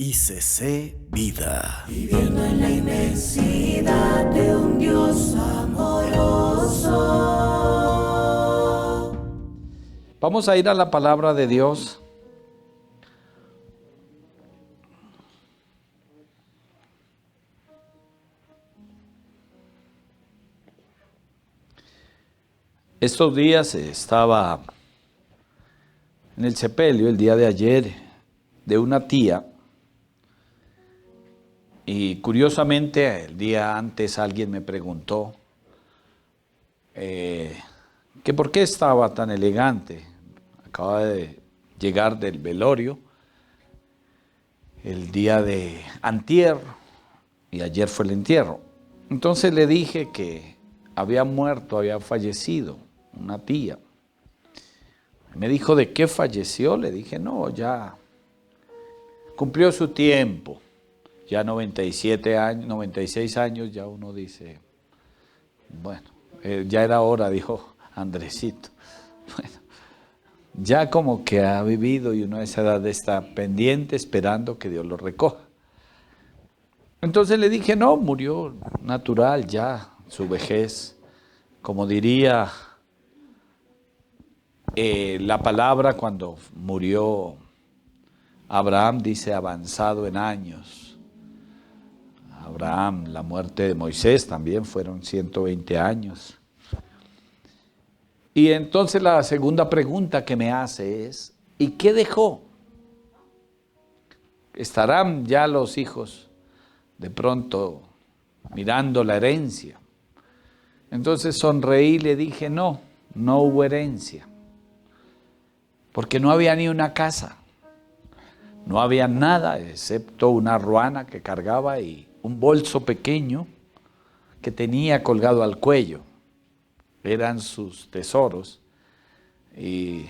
ICC Vida. Viviendo en la inmensidad de un Dios amoroso. Vamos a ir a la palabra de Dios. Estos días estaba en el sepelio, el día de ayer, de una tía. Y curiosamente, el día antes alguien me preguntó que por qué estaba tan elegante. Acaba de llegar del velorio el día de antier y ayer fue el entierro. Entonces le dije que había muerto, había fallecido una tía. Me dijo, ¿de qué falleció? Le dije, no, ya cumplió su tiempo. Ya 97 años, 96 años, ya uno dice, bueno, ya era hora, dijo Andresito. Bueno, ya como que ha vivido y uno a esa edad está pendiente esperando que Dios lo recoja. Entonces le dije, no, murió natural ya, su vejez. Como diría la palabra cuando murió Abraham, dice avanzado en años. Abraham, la muerte de Moisés también fueron 120 años. Y entonces la segunda pregunta que me hace es, ¿y qué dejó? ¿Estarán ya los hijos de pronto mirando la herencia? Entonces sonreí y le dije, no hubo herencia. Porque no había ni una casa. No había nada excepto una ruana que cargaba y un bolso pequeño que tenía colgado al cuello. Eran sus tesoros y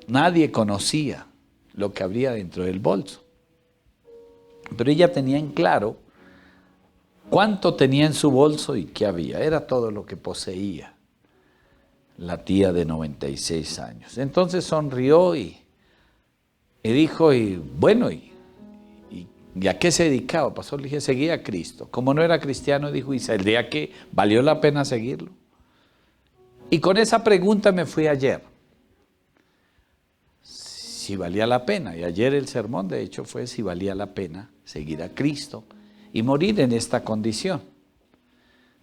nadie conocía lo que habría dentro del bolso. Pero ella tenía en claro cuánto tenía en su bolso y qué había. Era todo lo que poseía la tía de 96 años. Entonces sonrió y dijo, ¿y a qué se dedicaba? Pastor, le dije, seguía a Cristo. Como no era cristiano, dijo, ¿y el día que valió la pena seguirlo? Y con esa pregunta me fui ayer. Si valía la pena. Y ayer el sermón, de hecho, fue si valía la pena seguir a Cristo y morir en esta condición.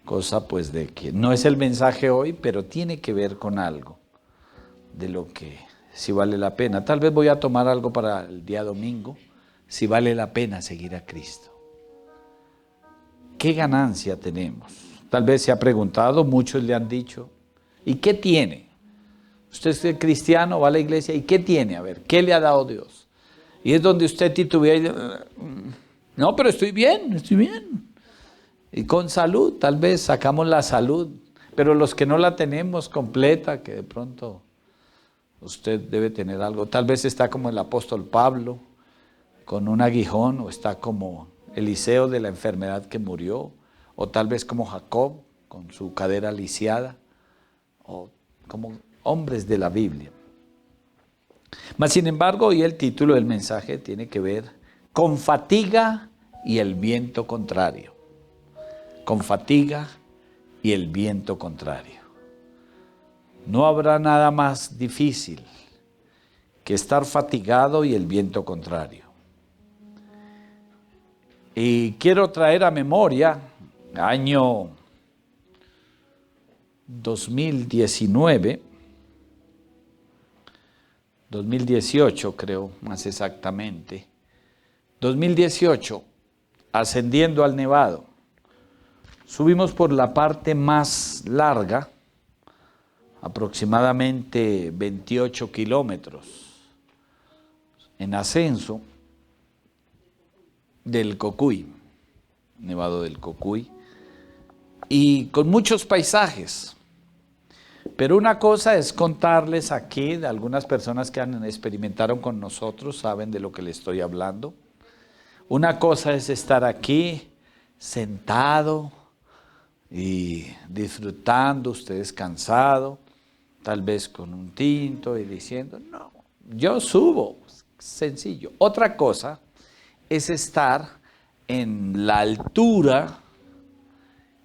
Cosa pues de que no es el mensaje hoy, pero tiene que ver con algo de lo que si vale la pena. Tal vez voy a tomar algo para el día domingo, si vale la pena seguir a Cristo. ¿Qué ganancia tenemos? Tal vez se ha preguntado, muchos le han dicho, ¿y qué tiene? Usted es cristiano, va a la iglesia, ¿y qué tiene? A ver, ¿qué le ha dado Dios? Y es donde usted titubea y dice, no, pero estoy bien. Y con salud, tal vez sacamos la salud, pero los que no la tenemos completa, que de pronto usted debe tener algo, tal vez está como el apóstol Pablo, con un aguijón, o está como Eliseo de la enfermedad que murió, o tal vez como Jacob, con su cadera lisiada, o como hombres de la Biblia. Mas sin embargo, hoy el título del mensaje tiene que ver con fatiga y el viento contrario. Con fatiga y el viento contrario. No habrá nada más difícil que estar fatigado y el viento contrario. Y quiero traer a memoria, año 2018 creo, más exactamente, 2018, ascendiendo al Nevado. Subimos por la parte más larga, aproximadamente 28 kilómetros, en ascenso del Cocuy, Nevado del Cocuy, y con muchos paisajes. Pero una cosa es contarles aquí, de algunas personas que experimentaron con nosotros, saben de lo que les estoy hablando. Una cosa es estar aquí, sentado, y disfrutando, usted descansado, tal vez con un tinto y diciendo, no, yo subo, sencillo. Otra cosa es estar en la altura,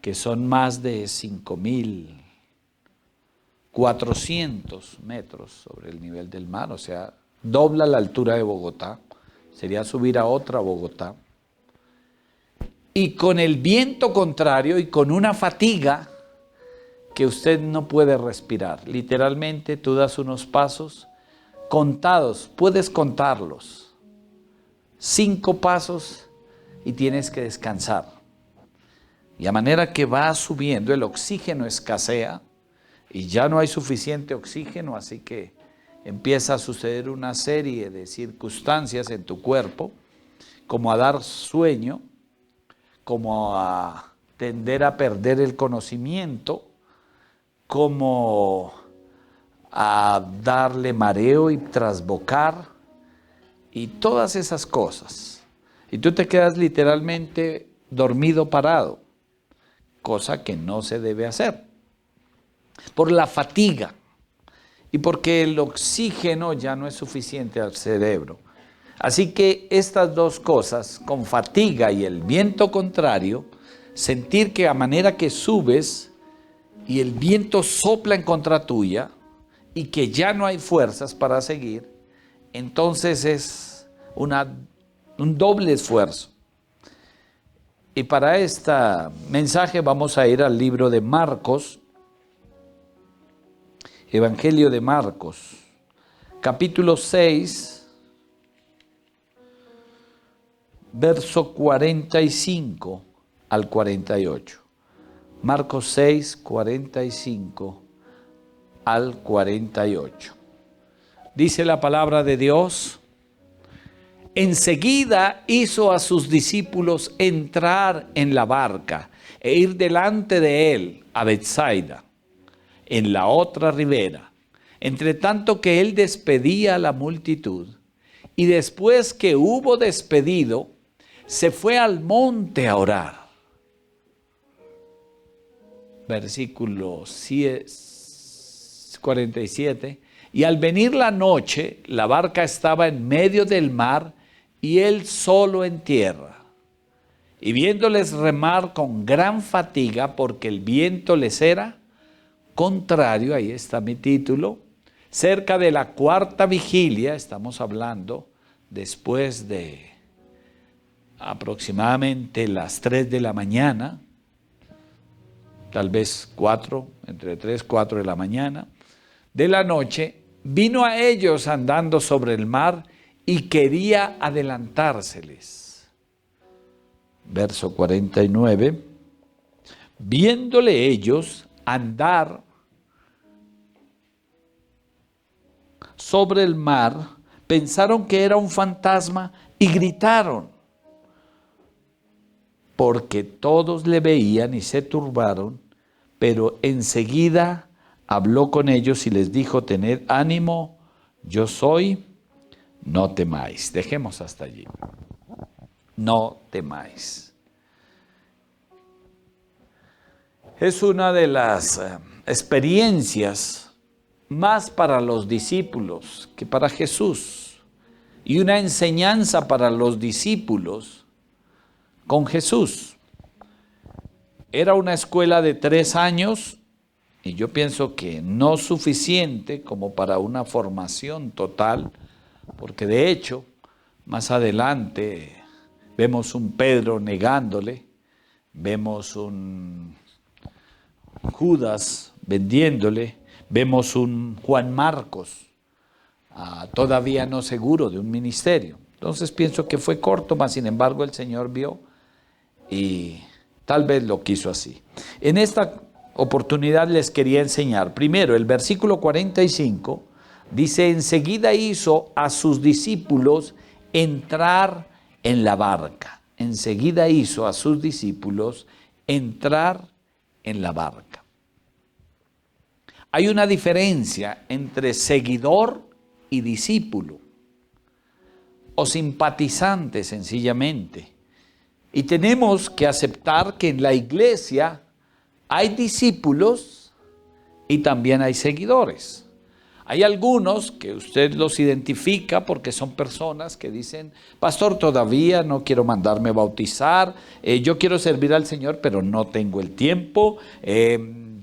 que son más de 5.400 metros sobre el nivel del mar, o sea, dobla la altura de Bogotá, sería subir a otra Bogotá, y con el viento contrario y con una fatiga que usted no puede respirar. Literalmente tú das unos pasos contados, puedes contarlos, 5 pasos y tienes que descansar. Y a manera que va subiendo, el oxígeno escasea y ya no hay suficiente oxígeno, así que empieza a suceder una serie de circunstancias en tu cuerpo, como a dar sueño, como a tender a perder el conocimiento, como a darle mareo y trasbocar, y todas esas cosas. Y tú te quedas literalmente dormido parado, cosa que no se debe hacer, por la fatiga y porque el oxígeno ya no es suficiente al cerebro. Así que estas dos cosas, con fatiga y el viento contrario, sentir que a manera que subes y el viento sopla en contra tuya y que ya no hay fuerzas para seguir, entonces es un doble esfuerzo. Y para este mensaje vamos a ir al libro de Marcos, Evangelio de Marcos, capítulo 6, verso 45 al 48. Marcos 6, 45 al 48. Dice la palabra de Dios: enseguida hizo a sus discípulos entrar en la barca e ir delante de él a Betsaida, en la otra ribera, entre tanto que él despedía a la multitud. Y después que hubo despedido, se fue al monte a orar. Versículo 47. Y al venir la noche, la barca estaba en medio del mar y él solo en tierra. Y viéndoles remar con gran fatiga, porque el viento les era contrario, ahí está mi título, cerca de la 4ª vigilia, estamos hablando después de aproximadamente las 3 de la mañana, tal vez 4, entre 3 y 4 de la mañana, de la noche, vino a ellos andando sobre el mar y quería adelantárseles. Verso 49, viéndole ellos andar sobre el mar, pensaron que era un fantasma y gritaron, porque todos le veían y se turbaron, pero enseguida habló con ellos y les dijo: tened ánimo, yo soy, no temáis. Dejemos hasta allí. No temáis. Es una de las experiencias más para los discípulos que para Jesús, y una enseñanza para los discípulos con Jesús. Era una escuela de 3 años, y yo pienso que no suficiente como para una formación total, porque de hecho, más adelante vemos un Pedro negándole, vemos un Judas vendiéndole, vemos un Juan Marcos todavía no seguro de un ministerio. Entonces pienso que fue corto, mas sin embargo el Señor vio y tal vez lo quiso así. En esta oportunidad les quería enseñar, primero el versículo 45, dice: enseguida hizo a sus discípulos entrar en la barca. Enseguida hizo a sus discípulos entrar en la barca. Hay una diferencia entre seguidor y discípulo, o simpatizante sencillamente. Y tenemos que aceptar que en la iglesia hay discípulos y también hay seguidores. Hay algunos que usted los identifica porque son personas que dicen, pastor, todavía no quiero mandarme bautizar, yo quiero servir al Señor, pero no tengo el tiempo.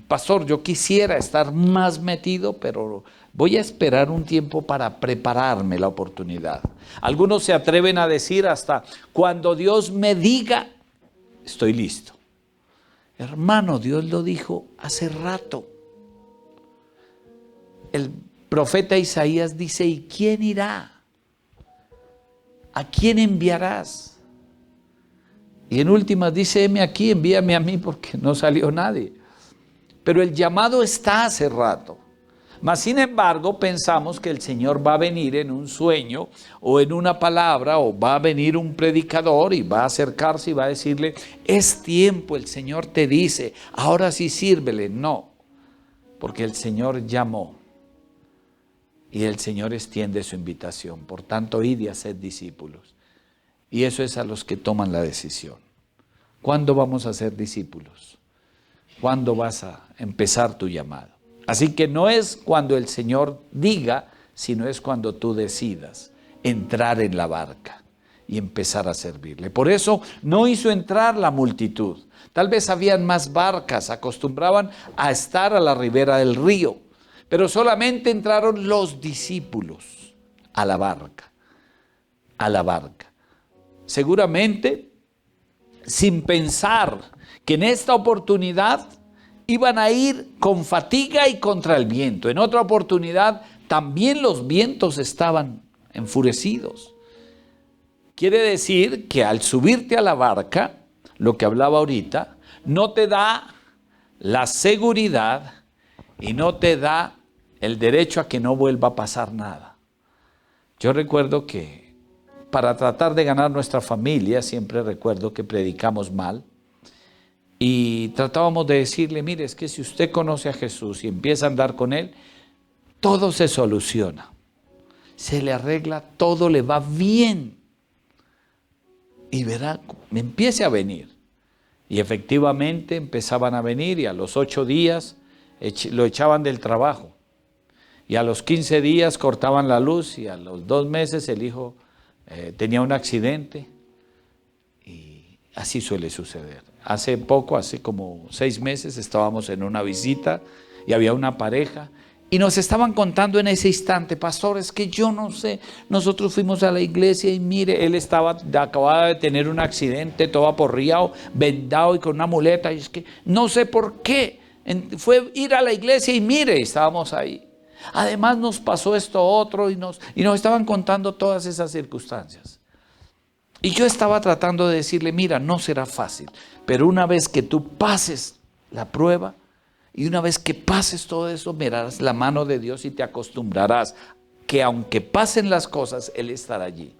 Pastor, yo quisiera estar más metido, pero voy a esperar un tiempo para prepararme la oportunidad. Algunos se atreven a decir hasta, cuando Dios me diga, estoy listo. Hermano, Dios lo dijo hace rato. El profeta Isaías dice, ¿y quién irá? ¿A quién enviarás? Y en últimas dice, heme aquí, envíame a mí, porque no salió nadie. Pero el llamado está hace rato. Mas sin embargo pensamos que el Señor va a venir en un sueño o en una palabra, o va a venir un predicador y va a acercarse y va a decirle, es tiempo, el Señor te dice, ahora sí sírvele. No, porque el Señor llamó y el Señor extiende su invitación. Por tanto, id y haced discípulos. Y eso es a los que toman la decisión. ¿Cuándo vamos a ser discípulos? ¿Cuándo vas a empezar tu llamado? Así que no es cuando el Señor diga, sino es cuando tú decidas entrar en la barca y empezar a servirle. Por eso no hizo entrar la multitud. Tal vez habían más barcas, acostumbraban a estar a la ribera del río, pero solamente entraron los discípulos a la barca, seguramente sin pensar que en esta oportunidad iban a ir con fatiga y contra el viento. En otra oportunidad también los vientos estaban enfurecidos. Quiere decir que al subirte a la barca, lo que hablaba ahorita, no te da la seguridad y no te da el derecho a que no vuelva a pasar nada. Yo recuerdo que para tratar de ganar nuestra familia, siempre recuerdo que predicamos mal, y tratábamos de decirle, mire, es que si usted conoce a Jesús y empieza a andar con Él, todo se soluciona, se le arregla, todo le va bien. Y verá, empiece a venir. Y efectivamente empezaban a venir y a los 8 días lo echaban del trabajo. Y a los 15 días cortaban la luz y a los 2 meses el hijo tenía un accidente. Y así suele suceder. Hace poco, hace como 6 meses, estábamos en una visita y había una pareja y nos estaban contando en ese instante, pastor, es que yo no sé, nosotros fuimos a la iglesia y mire, él acababa de tener un accidente, todo aporreado, vendado y con una muleta, y es que no sé por qué, fue ir a la iglesia y mire, estábamos ahí. Además nos pasó esto otro y nos estaban contando todas esas circunstancias. Y yo estaba tratando de decirle, mira, no será fácil, pero una vez que tú pases la prueba y una vez que pases todo eso, verás la mano de Dios y te acostumbrarás que aunque pasen las cosas, Él estará allí.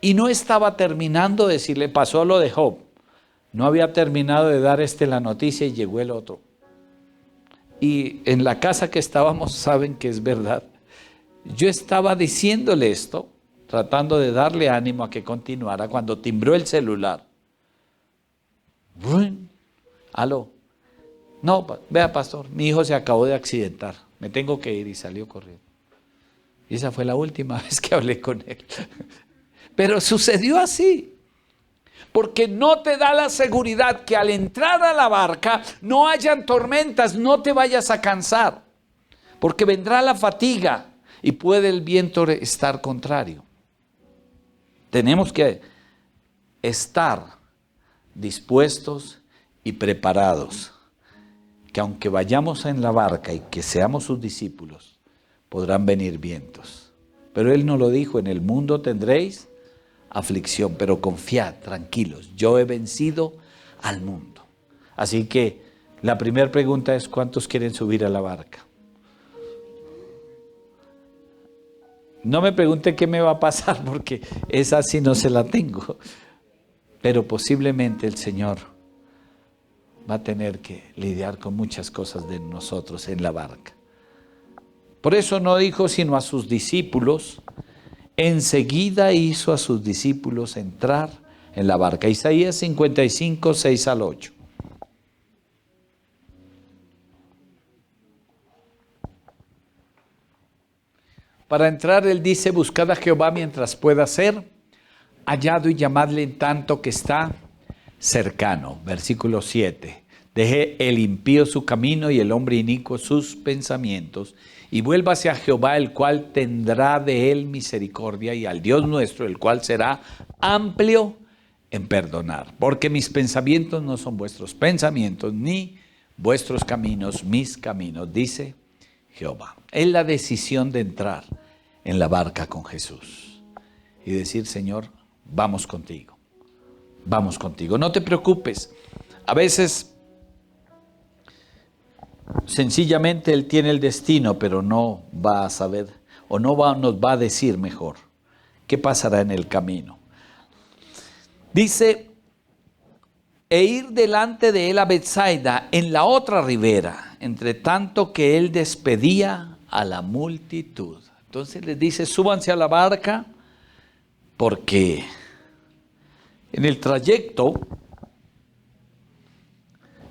Y no estaba terminando de decirle, pasó lo de Job, no había terminado de dar la noticia y llegó el otro. Y en la casa que estábamos, saben que es verdad, yo estaba diciéndole esto, tratando de darle ánimo a que continuara, cuando timbró el celular. Aló. No, vea pastor, mi hijo se acabó de accidentar, me tengo que ir, y salió corriendo. Y esa fue la última vez que hablé con él. Pero sucedió así, porque no te da la seguridad que al entrar a la barca no hayan tormentas, no te vayas a cansar, porque vendrá la fatiga y puede el viento estar contrario. Tenemos que estar dispuestos y preparados, que aunque vayamos en la barca y que seamos sus discípulos, podrán venir vientos. Pero Él nos lo dijo, en el mundo tendréis aflicción, pero confiad, tranquilos, yo he vencido al mundo. Así que la primera pregunta es, ¿cuántos quieren subir a la barca? No me pregunte qué me va a pasar, porque esa sí no se la tengo. Pero posiblemente el Señor va a tener que lidiar con muchas cosas de nosotros en la barca. Por eso no dijo sino a sus discípulos, enseguida hizo a sus discípulos entrar en la barca. Isaías 55, 6 al 8. Para entrar, él dice, buscad a Jehová mientras pueda ser hallado y llamadle en tanto que está cercano. Versículo 7. Deje el impío su camino y el hombre inicuo sus pensamientos, y vuélvase a Jehová, el cual tendrá de él misericordia, y al Dios nuestro, el cual será amplio en perdonar. Porque mis pensamientos no son vuestros pensamientos, ni vuestros caminos mis caminos, dice Jehová. Es la decisión de entrar en la barca con Jesús y decir, Señor, vamos contigo. Vamos contigo. No te preocupes. A veces, sencillamente, Él tiene el destino, pero no va a saber, o nos va a decir mejor qué pasará en el camino. Dice, e ir delante de él a Betsaida, en la otra ribera, entre tanto que él despedía a la multitud. Entonces les dice, súbanse a la barca, porque en el trayecto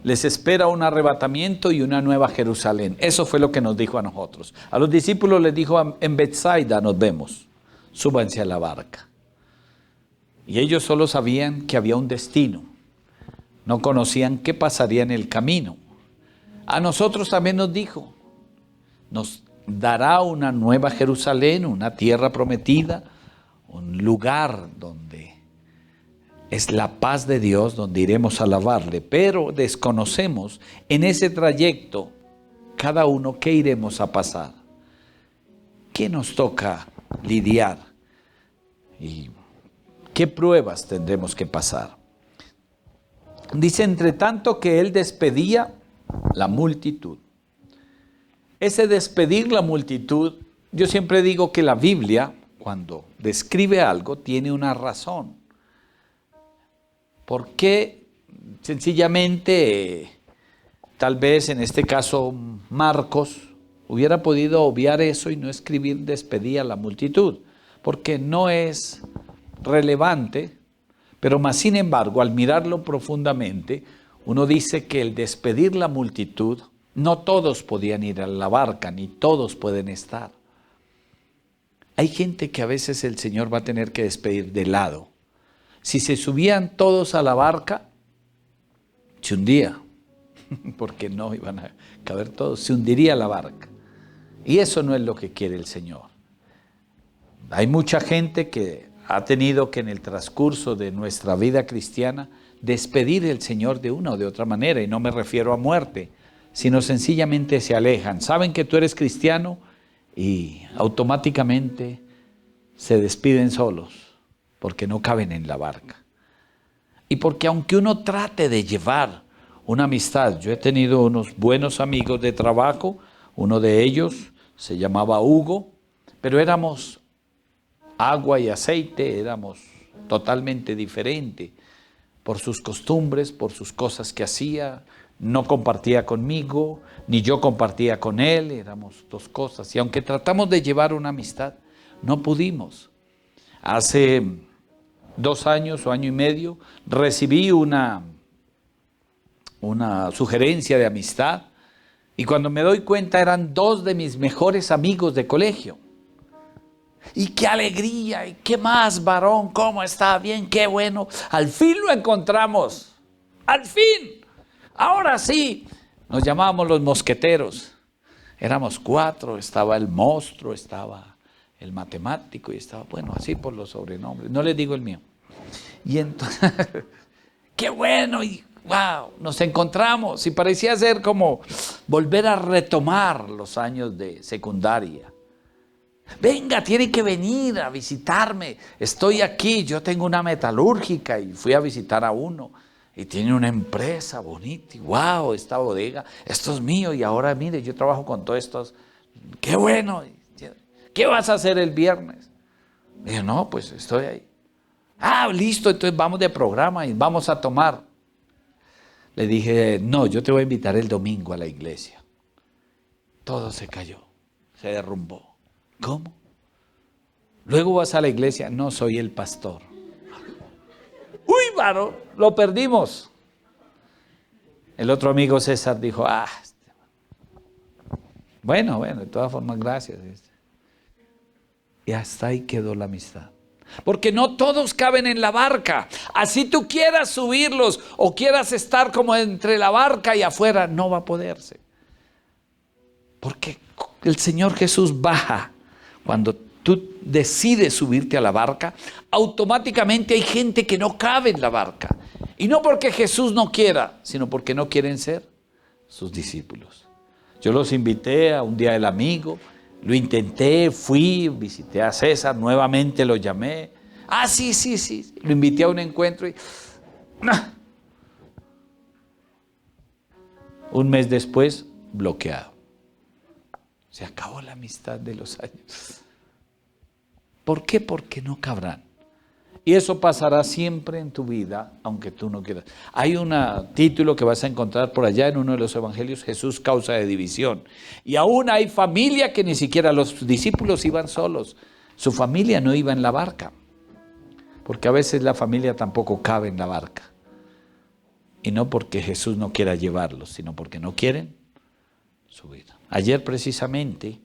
les espera un arrebatamiento y una nueva Jerusalén. Eso fue lo que nos dijo a nosotros. A los discípulos les dijo, en Betsaida nos vemos, súbanse a la barca. Y ellos solo sabían que había un destino. No conocían qué pasaría en el camino. A nosotros también nos dijo, nos dará una nueva Jerusalén, una tierra prometida, un lugar donde es la paz de Dios, donde iremos a alabarle, pero desconocemos en ese trayecto cada uno qué iremos a pasar, qué nos toca lidiar y qué pruebas tendremos que pasar. Dice, entre tanto que él despedía la multitud. Ese despedir la multitud, yo siempre digo que la Biblia, cuando describe algo, tiene una razón. ¿Por qué sencillamente, tal vez en este caso Marcos, hubiera podido obviar eso y no escribir despedía la multitud? Porque no es relevante. Pero más sin embargo, al mirarlo profundamente, uno dice que el despedir la multitud, no todos podían ir a la barca, ni todos pueden estar. Hay gente que a veces el Señor va a tener que despedir de lado. Si se subían todos a la barca, se hundía, porque no iban a caber todos, se hundiría la barca. Y eso no es lo que quiere el Señor. Hay mucha gente que ha tenido que en el transcurso de nuestra vida cristiana despedir al Señor de una o de otra manera, y no me refiero a muerte, sino sencillamente se alejan. Saben que tú eres cristiano y automáticamente se despiden solos, porque no caben en la barca. Y porque aunque uno trate de llevar una amistad, yo he tenido unos buenos amigos de trabajo, uno de ellos se llamaba Hugo, pero éramos agua y aceite, éramos totalmente diferentes por sus costumbres, por sus cosas que hacía. No compartía conmigo, ni yo compartía con él, éramos dos cosas. Y aunque tratamos de llevar una amistad, no pudimos. Hace 2 años o año y medio recibí una sugerencia de amistad, y cuando me doy cuenta eran 2 de mis mejores amigos de colegio. Y qué alegría, y qué más, varón, cómo está, bien, qué bueno, al fin lo encontramos, al fin, ahora sí. Nos llamábamos los mosqueteros, éramos 4, estaba el monstruo, estaba el matemático, y estaba, bueno, así por los sobrenombres, no les digo el mío. Y entonces, qué bueno, y wow, nos encontramos, y parecía ser como volver a retomar los años de secundaria. Venga, tiene que venir a visitarme, estoy aquí, yo tengo una metalúrgica, y fui a visitar a uno, y tiene una empresa bonita, y wow, esta bodega, esto es mío, y ahora mire, yo trabajo con todos estos, qué bueno, ¿qué vas a hacer el viernes? Dije, no, pues estoy ahí. Ah, listo, entonces vamos de programa y vamos a tomar. Le dije, no, yo te voy a invitar el domingo a la iglesia. Todo se cayó, se derrumbó. ¿Cómo? Luego vas a la iglesia, no soy el pastor. Uy, varón, lo perdimos. El otro amigo César dijo, bueno, de todas formas, gracias. Y hasta ahí quedó la amistad. Porque no todos caben en la barca. Así tú quieras subirlos o quieras estar como entre la barca y afuera, no va a poderse. Porque el Señor Jesús baja. Cuando tú decides subirte a la barca, automáticamente hay gente que no cabe en la barca. Y no porque Jesús no quiera, sino porque no quieren ser sus discípulos. Yo los invité a un día del amigo, lo intenté, fui, visité a César, nuevamente lo llamé. Sí, lo invité a un encuentro y... Un mes después, bloqueado. Se acabó la amistad de los años. ¿Por qué? Porque no cabrán. Y eso pasará siempre en tu vida, aunque tú no quieras. Hay un título que vas a encontrar por allá en uno de los evangelios, Jesús causa de división. Y aún hay familia que ni siquiera los discípulos iban solos. Su familia no iba en la barca. Porque a veces la familia tampoco cabe en la barca. Y no porque Jesús no quiera llevarlos, sino porque no quieren subir. Ayer precisamente,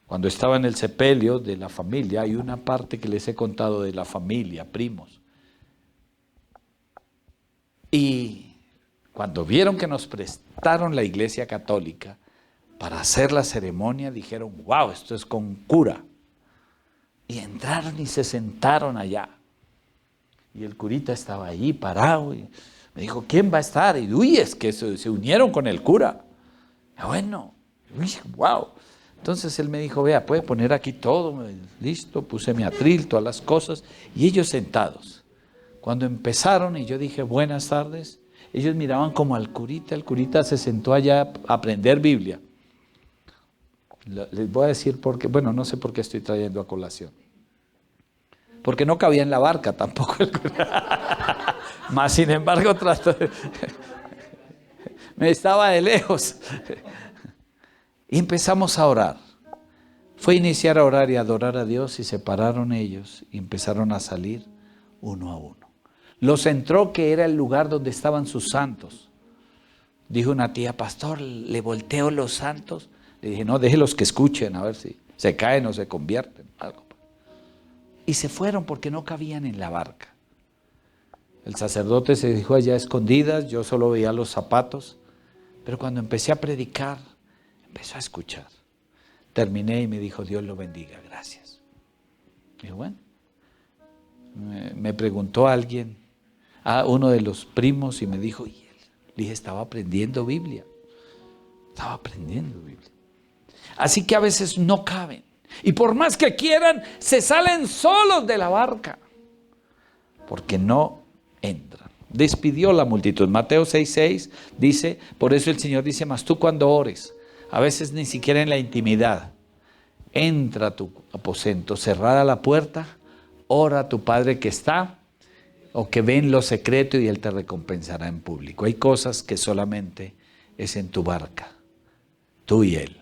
cuando estaba en el sepelio de la familia, hay una parte que les he contado de la familia, primos. Y cuando vieron que nos prestaron la iglesia católica para hacer la ceremonia, dijeron, wow, esto es con cura. Y entraron y se sentaron allá. Y el curita estaba allí parado y me dijo, ¿quién va a estar? Y uy, es que se unieron con el cura. Y bueno, uy, wow. Entonces él me dijo, vea, puede poner aquí todo, listo, puse mi atril, todas las cosas, y ellos sentados. Cuando empezaron y yo dije, buenas tardes, ellos miraban como al curita, el curita se sentó allá a aprender Biblia. Les voy a decir por qué, bueno, no sé por qué estoy trayendo a colación. Porque no cabía en la barca tampoco el curita. Más sin embargo, me estaba de lejos. Y empezamos a orar. Fue iniciar a orar y a adorar a Dios y se pararon ellos y empezaron a salir uno a uno. Los entró que era el lugar donde estaban sus santos. Dijo una tía, pastor, ¿le volteo los santos? Le dije, no, déjelos que escuchen a ver si se caen o se convierten. Algo. Y se fueron porque no cabían en la barca. El sacerdote se dijo allá a escondidas, yo solo veía los zapatos. Pero cuando empecé a predicar, empezó a escuchar. Terminé y me dijo, Dios lo bendiga, gracias. Y bueno, me preguntó alguien, uno de los primos, y me dijo, ¿y él? Le dije, estaba aprendiendo Biblia. Estaba aprendiendo Biblia. Así que a veces no caben. Y por más que quieran, se salen solos de la barca. Porque no entran. Despidió la multitud. Mateo 6:6 dice, por eso el Señor dice, mas tú cuando ores, a veces ni siquiera en la intimidad, entra a tu aposento, cerrada la puerta, ora a tu Padre que está o que ve en lo secreto y Él te recompensará en público. Hay cosas que solamente es en tu barca, tú y Él.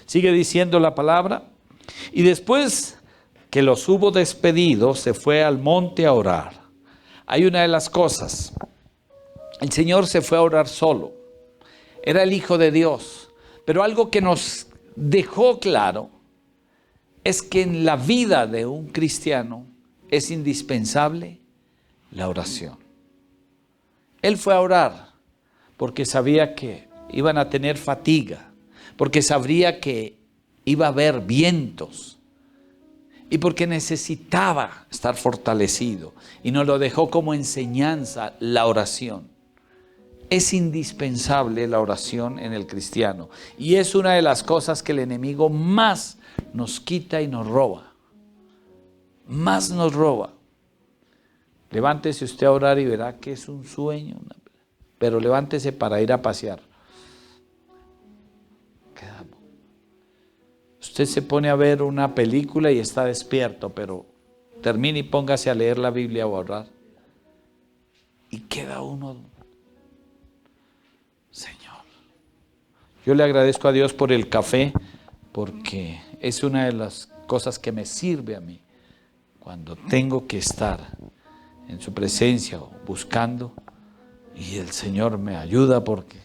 Sigue diciendo la palabra, y después que los hubo despedido, se fue al monte a orar. Hay una de las cosas, el Señor se fue a orar solo, era el Hijo de Dios, pero algo que nos dejó claro es que en la vida de un cristiano es indispensable la oración. Él fue a orar porque sabía que iban a tener fatiga, porque sabría que iba a haber vientos y porque necesitaba estar fortalecido, y nos lo dejó como enseñanza la oración. Es indispensable la oración en el cristiano y es una de las cosas que el enemigo más nos quita y nos roba. Más nos roba. Levántese usted a orar y verá que es un sueño, pero levántese para ir a pasear. Usted se pone a ver una película y está despierto, pero termine y póngase a leer la Biblia o a orar. Y queda uno, Señor. Yo le agradezco a Dios por el café, porque es una de las cosas que me sirve a mí cuando tengo que estar en su presencia o buscando, y el Señor me ayuda, porque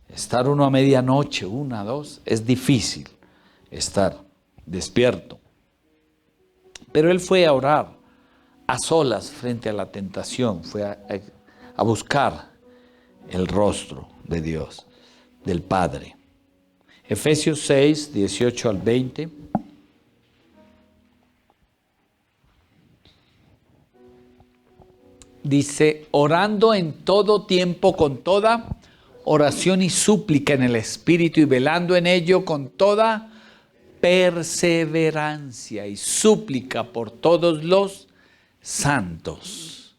estar uno a medianoche, 1, 2, es difícil estar despierto. Pero él fue a orar a solas frente a la tentación, fue a buscar el rostro de Dios, del Padre. Efesios 6, 18 al 20. Dice, orando en todo tiempo con toda oración y súplica en el Espíritu y velando en ello con toda perseverancia y súplica por todos los santos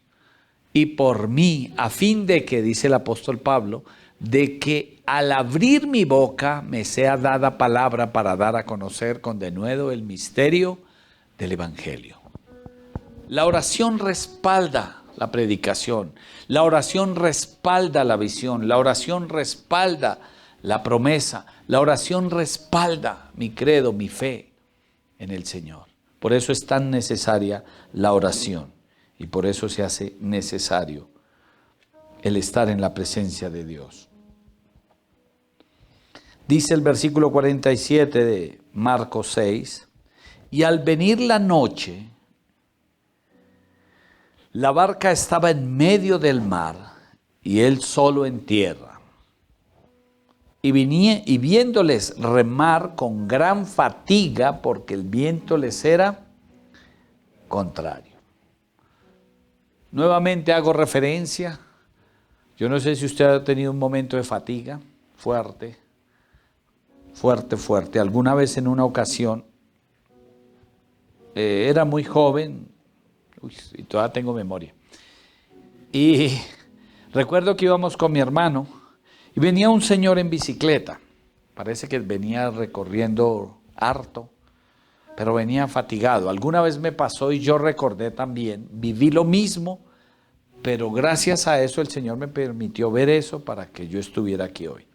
y por mí, a fin de que, dice el apóstol Pablo, de que al abrir mi boca me sea dada palabra para dar a conocer con denuedo el misterio del Evangelio. La oración respalda la predicación, la oración respalda la visión, la oración respalda la promesa, la oración respalda mi credo, mi fe en el Señor. Por eso es tan necesaria la oración y por eso se hace necesario el estar en la presencia de Dios. Dice el versículo 47 de Marcos 6, y al venir la noche, la barca estaba en medio del mar y él solo en tierra. Y viéndoles remar con gran fatiga porque el viento les era contrario. Nuevamente hago referencia, yo no sé si usted ha tenido un momento de fatiga fuerte. Alguna vez en una ocasión, era muy joven, y todavía tengo memoria, y recuerdo que íbamos con mi hermano, y venía un señor en bicicleta, parece que venía recorriendo harto, pero venía fatigado. Alguna vez me pasó y yo recordé también, viví lo mismo, pero gracias a eso el Señor me permitió ver eso para que yo estuviera aquí hoy.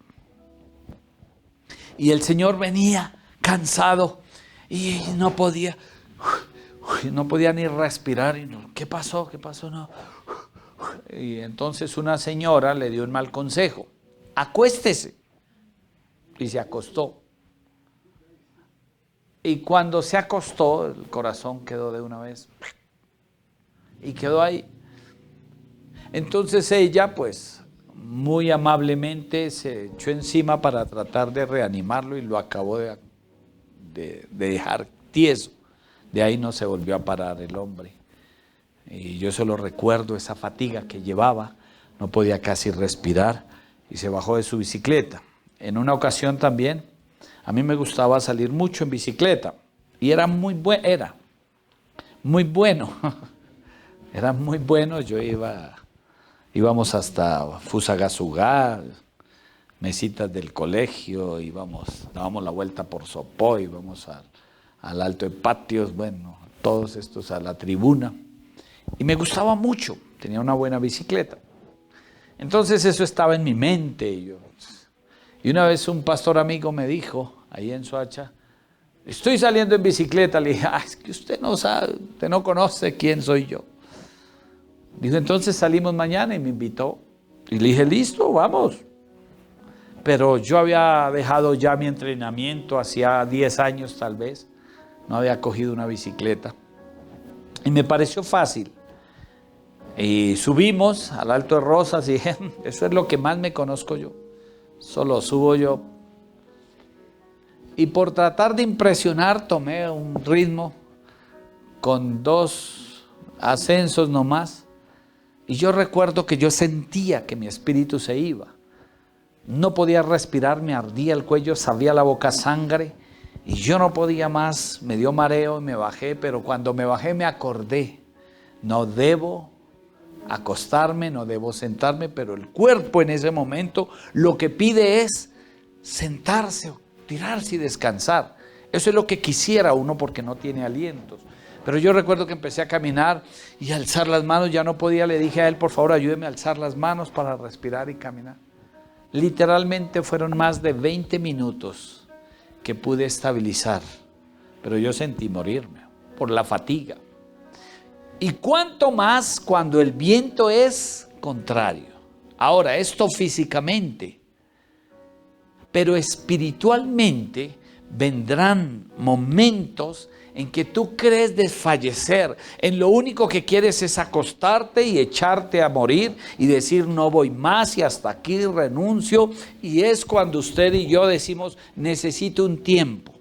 Y el Señor venía cansado y no podía ni respirar. Y no, ¿qué pasó? No. Y entonces una señora le dio un mal consejo. Acuéstese. Y se acostó. Y cuando se acostó, el corazón quedó de una vez. Y quedó ahí. Entonces ella, pues, muy amablemente se echó encima para tratar de reanimarlo y lo acabó de dejar tieso. De ahí no se volvió a parar el hombre. Y yo solo recuerdo esa fatiga que llevaba, no podía casi respirar y se bajó de su bicicleta. En una ocasión también, a mí me gustaba salir mucho en bicicleta y era muy bueno, era muy bueno, yo íbamos hasta Fusagasugá, mesitas del colegio, dábamos la vuelta por Sopó, íbamos al Alto de Patios, bueno, todos estos a la tribuna. Y me gustaba mucho, tenía una buena bicicleta. Entonces eso estaba en mi mente. Y una vez un pastor amigo me dijo, ahí en Soacha, estoy saliendo en bicicleta. Le dije, es que usted no sabe, usted no conoce quién soy yo. Dijo, entonces salimos mañana, y me invitó. Y le dije, listo, vamos. Pero yo había dejado ya mi entrenamiento, hacía 10 años tal vez. No había cogido una bicicleta. Y me pareció fácil. Y subimos al Alto de Rosas y dije, eso es lo que más me conozco yo. Solo subo yo. Y por tratar de impresionar, tomé un ritmo con 2 ascensos nomás. Y yo recuerdo que yo sentía que mi espíritu se iba. No podía respirar, me ardía el cuello, sabía la boca sangre. Y yo no podía más, me dio mareo y me bajé. Pero cuando me bajé me acordé, no debo acostarme, no debo sentarme, pero el cuerpo en ese momento lo que pide es sentarse, tirarse y descansar. Eso es lo que quisiera uno porque no tiene alientos. Pero yo recuerdo que empecé a caminar y alzar las manos, ya no podía, le dije a él, por favor, ayúdeme a alzar las manos para respirar y caminar. Literalmente fueron más de 20 minutos que pude estabilizar, pero yo sentí morirme por la fatiga. Y cuánto más cuando el viento es contrario. Ahora, esto físicamente, pero espiritualmente vendrán momentos en que tú crees desfallecer, en lo único que quieres es acostarte y echarte a morir y decir no voy más y hasta aquí renuncio, y es cuando usted y yo decimos necesito un tiempo.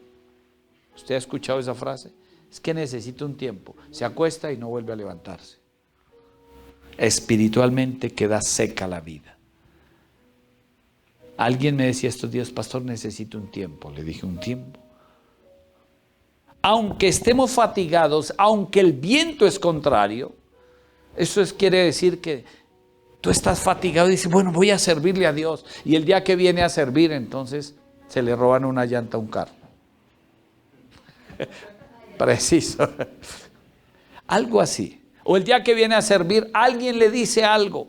¿Usted ha escuchado esa frase? Es que necesito un tiempo. Se acuesta y no vuelve a levantarse. Espiritualmente queda seca la vida. Alguien me decía estos días, pastor, necesito un tiempo. Le dije, ¿un tiempo? Aunque estemos fatigados, aunque el viento es contrario, quiere decir que tú estás fatigado y dices, bueno, voy a servirle a Dios. Y el día que viene a servir, entonces se le roban una llanta a un carro. Preciso. Algo así. O el día que viene a servir, alguien le dice algo.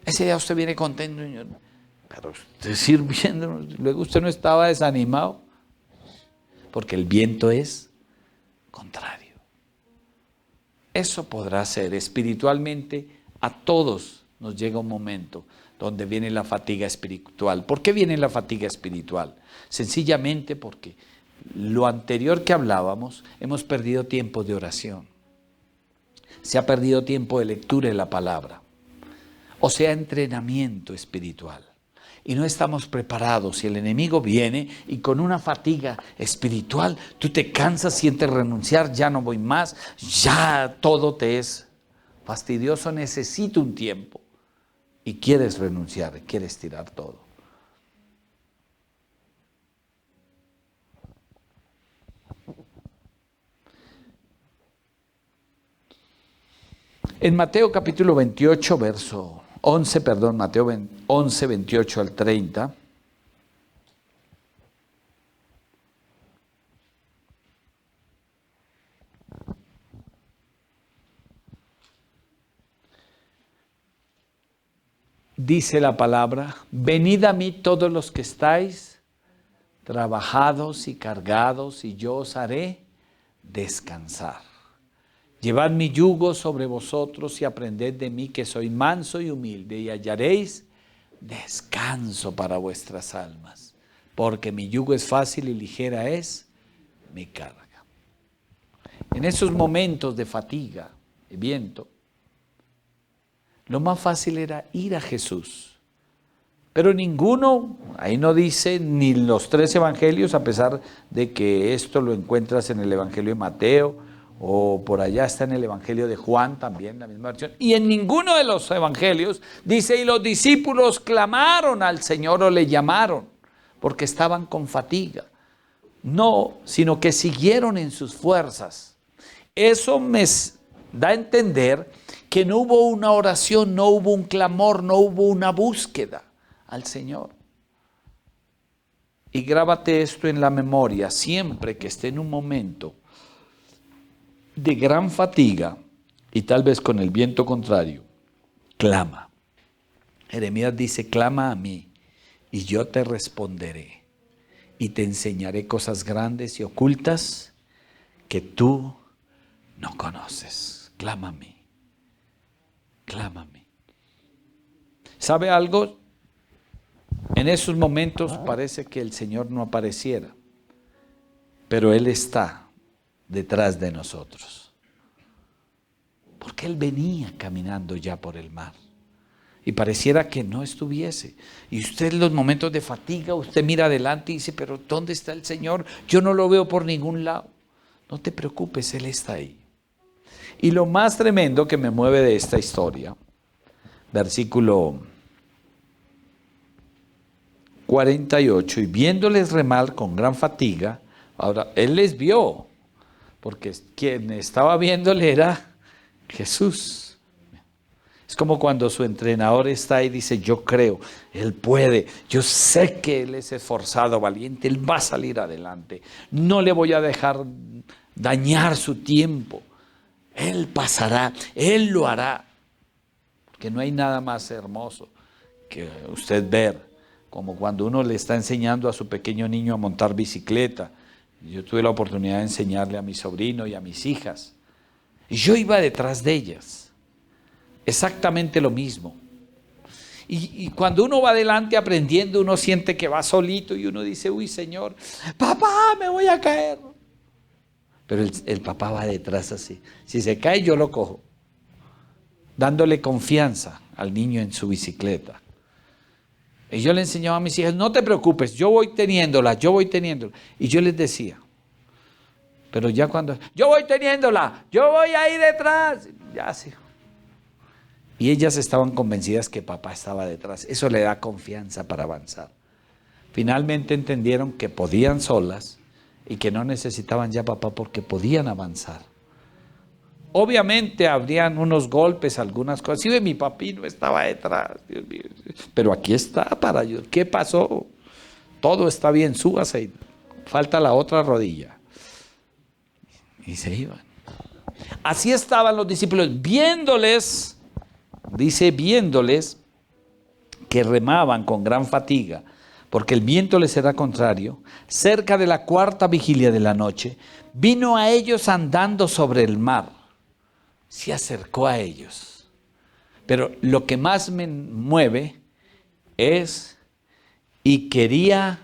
Ese día usted viene contento, pero usted sirviendo, luego usted no estaba desanimado, porque el viento es contrario. Eso podrá ser espiritualmente. A todos nos llega un momento donde viene la fatiga espiritual. ¿Por qué viene la fatiga espiritual? Sencillamente porque lo anterior que hablábamos, hemos perdido tiempo de oración. Se ha perdido tiempo de lectura de la palabra. O sea, entrenamiento espiritual. Y no estamos preparados. Si el enemigo viene y con una fatiga espiritual, tú te cansas, sientes renunciar, ya no voy más, ya todo te es fastidioso, necesito un tiempo. Y quieres renunciar, quieres tirar todo. En Mateo capítulo 28, verso 11, Mateo 11, 28 al 30. Dice la palabra, venid a mí todos los que estáis trabajados y cargados, y yo os haré descansar. Llevad mi yugo sobre vosotros y aprended de mí, que soy manso y humilde, y hallaréis descanso para vuestras almas, porque mi yugo es fácil y ligera es mi carga. En esos momentos de fatiga, de viento, lo más fácil era ir a Jesús. Pero ninguno, ahí no dice ni los 3 evangelios, a pesar de que esto lo encuentras en el evangelio de Mateo, o por allá está en el evangelio de Juan también, la misma versión. Y en ninguno de los evangelios dice, y los discípulos clamaron al Señor o le llamaron, porque estaban con fatiga. No, sino que siguieron en sus fuerzas. Eso me da a entender que no hubo una oración, no hubo un clamor, no hubo una búsqueda al Señor. Y grábate esto en la memoria, siempre que esté en un momento de gran fatiga y tal vez con el viento contrario, clama. Jeremías dice, clama a mí y yo te responderé y te enseñaré cosas grandes y ocultas que tú no conoces. Clama a mí, clama a mí. ¿Sabe algo? En esos momentos parece que el Señor no apareciera, pero Él está detrás de nosotros, porque Él venía caminando ya por el mar y pareciera que no estuviese. Y usted en los momentos de fatiga, usted mira adelante y dice, pero ¿dónde está el Señor? Yo no lo veo por ningún lado. No te preocupes, Él está ahí. Y lo más tremendo que me mueve de esta historia, versículo 48, y viéndoles remar con gran fatiga, ahora Él les vio, porque quien estaba viéndole era Jesús. Es como cuando su entrenador está y dice, yo creo, Él puede, yo sé que Él es esforzado, valiente, Él va a salir adelante, no le voy a dejar dañar su tiempo, Él pasará, Él lo hará. Porque no hay nada más hermoso que usted ver, como cuando uno le está enseñando a su pequeño niño a montar bicicleta. Yo tuve la oportunidad de enseñarle a mi sobrino y a mis hijas. Y yo iba detrás de ellas. Exactamente lo mismo. Y cuando uno va adelante aprendiendo, uno siente que va solito y uno dice, uy, Señor, papá, me voy a caer. Pero el papá va detrás así. Si se cae, yo lo cojo. Dándole confianza al niño en su bicicleta. Y yo le enseñaba a mis hijas, no te preocupes, yo voy teniéndola. Y yo les decía, pero ya cuando, yo voy teniéndola, yo voy ahí detrás. Ya sí. Y ellas estaban convencidas que papá estaba detrás. Eso le da confianza para avanzar. Finalmente entendieron que podían solas y que no necesitaban ya papá porque podían avanzar. Obviamente habrían unos golpes, algunas cosas. Sí, mi papi no estaba detrás, Dios mío. Pero aquí está para ayudar. ¿Qué pasó? Todo está bien, súbase. Falta la otra rodilla. Y se iban. Así estaban los discípulos, viéndoles, dice, viéndoles que remaban con gran fatiga, porque el viento les era contrario. Cerca de la cuarta vigilia de la noche, vino a ellos andando sobre el mar. Se acercó a ellos. Pero lo que más me mueve es, y quería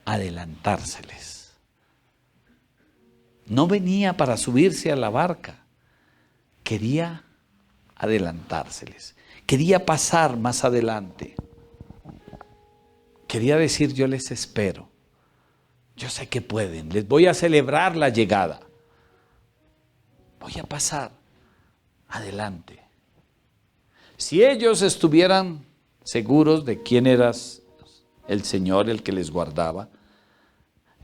adelantárseles. No venía para subirse a la barca, quería adelantárseles. Quería pasar más adelante. Quería decir, yo les espero. Yo sé que pueden, les voy a celebrar la llegada. Voy a pasar adelante. Si ellos estuvieran seguros de quién era el Señor, el que les guardaba,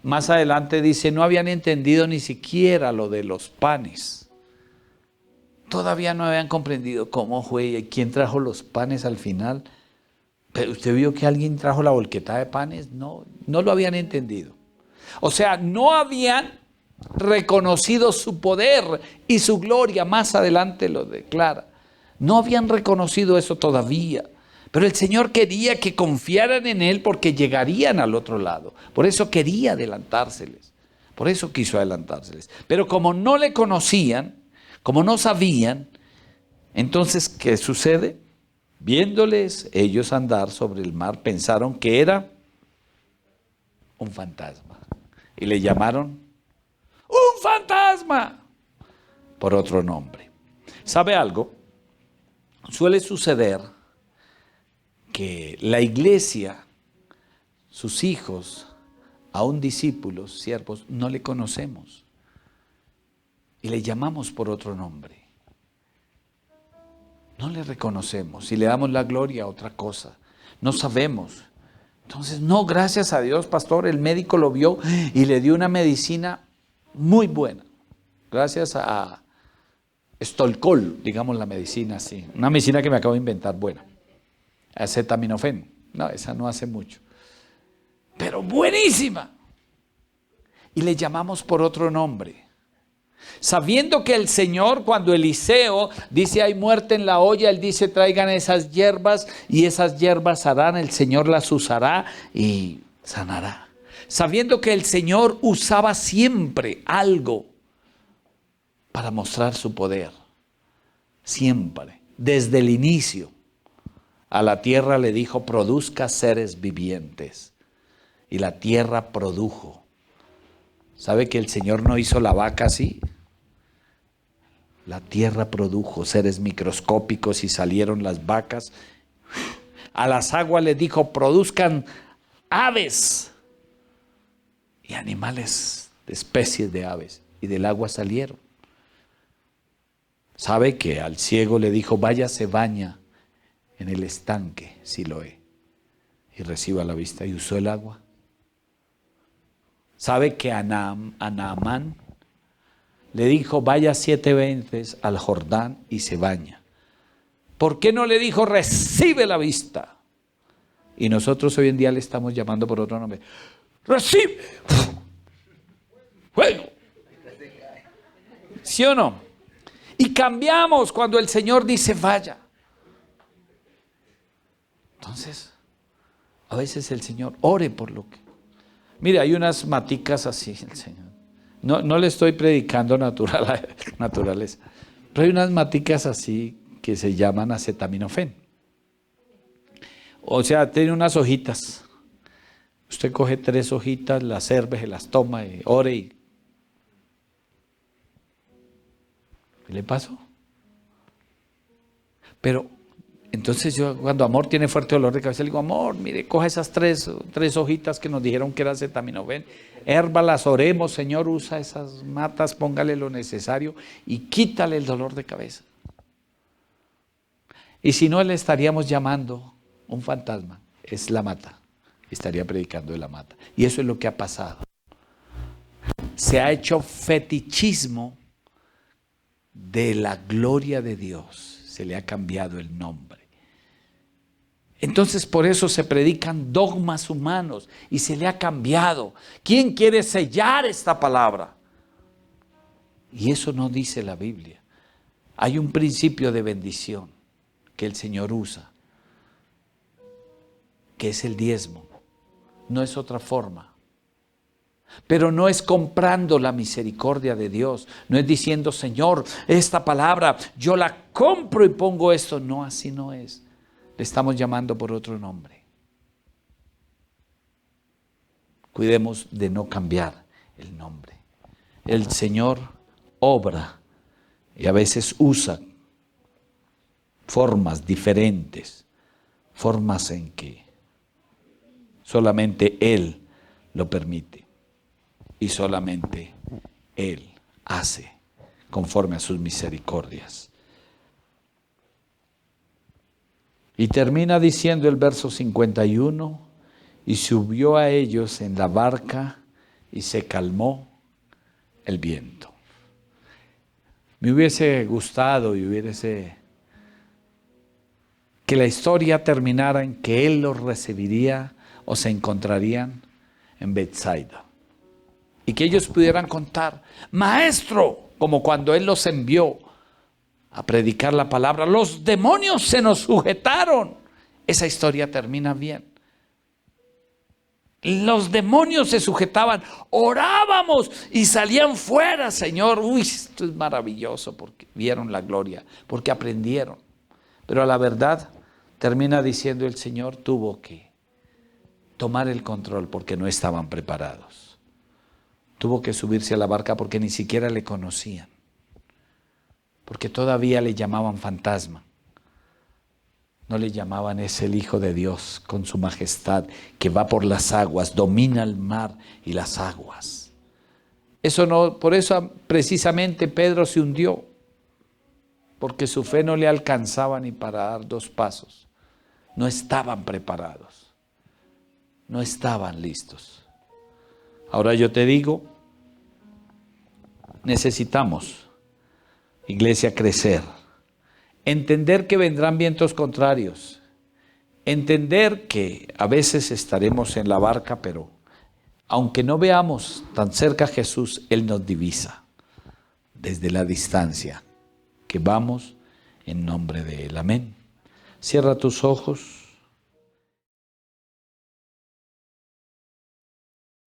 más adelante dice, no habían entendido ni siquiera lo de los panes. Todavía no habían comprendido cómo fue y quién trajo los panes al final. Pero usted vio que alguien trajo la volquetada de panes. No lo habían entendido. O sea, no habían reconocido su poder y su gloria. Más adelante lo declara. No habían reconocido eso todavía. Pero el Señor quería que confiaran en Él porque llegarían al otro lado. Por eso quería adelantárseles. Por eso quiso adelantárseles. Pero como no le conocían, como no sabían, entonces, ¿qué sucede? Viéndoles ellos andar sobre el mar, pensaron que era un fantasma. Y le llamaron ¡un fantasma! Por otro nombre. ¿Sabe algo? Suele suceder que la iglesia, sus hijos, aún discípulos, siervos, no le conocemos. Y le llamamos por otro nombre. No le reconocemos y le damos la gloria a otra cosa. No sabemos. Entonces, no, gracias a Dios, pastor, el médico lo vio y le dio una medicina muy buena. Gracias a Stolcol, digamos la medicina así. Una medicina que me acabo de inventar, buena. Acetaminofén. No, esa no hace mucho. Pero buenísima. Y le llamamos por otro nombre. Sabiendo que el Señor, cuando Eliseo dice hay muerte en la olla, él dice traigan esas hierbas y esas hierbas harán, el Señor las usará y sanará. Sabiendo que el Señor usaba siempre algo para mostrar su poder. Siempre, desde el inicio, a la tierra le dijo produzca seres vivientes. Y la tierra produjo. ¿Sabe que el Señor no hizo la vaca así? La tierra produjo seres microscópicos y salieron las vacas. A las aguas les dijo, produzcan aves y animales de especies de aves. Y del agua salieron. ¿Sabe que al ciego le dijo, vaya se baña en el estanque Siloé y reciba la vista? Y usó el agua. ¿Sabe que a Naamán le dijo, vaya 7 veces al Jordán y se baña? ¿Por qué no le dijo, recibe la vista? Y nosotros hoy en día le estamos llamando por otro nombre. ¡Recibe! ¡Fuego! ¿Sí o no? Y cambiamos cuando el Señor dice, vaya. Entonces, a veces el Señor, ore por lo que... Mire, hay unas maticas así, el Señor. No le estoy predicando naturaleza, pero hay unas maticas así que se llaman acetaminofén. O sea, tiene unas hojitas. Usted coge 3 hojitas, las herve, se las toma y ore y ¿Qué le pasó? Pero entonces yo, cuando Amor tiene fuerte dolor de cabeza, le digo, Amor, mire, coja esas tres hojitas que nos dijeron que era acetaminofén, hérbalas, oremos, Señor, usa esas matas, póngale lo necesario y quítale el dolor de cabeza. Y si no, le estaríamos llamando un fantasma, es la mata, estaría predicando de la mata. Y eso es lo que ha pasado. Se ha hecho fetichismo de la gloria de Dios, se le ha cambiado el nombre. Entonces por eso se predican dogmas humanos y se le ha cambiado. ¿Quién quiere sellar esta palabra? Y eso no dice la Biblia. Hay un principio de bendición que el Señor usa, que es el diezmo. No es otra forma. Pero no es comprando la misericordia de Dios. No es diciendo, Señor, esta palabra yo la compro y pongo esto. No, así no es. Le estamos llamando por otro nombre. Cuidemos de no cambiar el nombre. El Señor obra y a veces usa formas diferentes, formas en que solamente Él lo permite y solamente Él hace conforme a sus misericordias. Y termina diciendo el verso 51, y subió a ellos en la barca y se calmó el viento. Me hubiese gustado que la historia terminara en que Él los recibiría o se encontrarían en Betsaida. Y que ellos pudieran contar, Maestro, como cuando Él los envió a predicar la palabra, los demonios se nos sujetaron. Esa historia termina bien. Los demonios se sujetaban, orábamos y salían fuera, Señor. Uy, esto es maravilloso porque vieron la gloria, porque aprendieron. Pero a la verdad termina diciendo el Señor tuvo que tomar el control porque no estaban preparados. Tuvo que subirse a la barca porque ni siquiera le conocían. Porque todavía le llamaban fantasma. No le llamaban, es el Hijo de Dios con su majestad que va por las aguas, domina el mar y las aguas. Eso no, por eso precisamente Pedro se hundió, porque su fe no le alcanzaba ni para dar 2 pasos. No estaban preparados, no estaban listos. Ahora yo te digo, necesitamos, iglesia, crecer. Entender que vendrán vientos contrarios. Entender que a veces estaremos en la barca, pero aunque no veamos tan cerca a Jesús, Él nos divisa desde la distancia, que vamos en nombre de Él. Amén. Cierra tus ojos.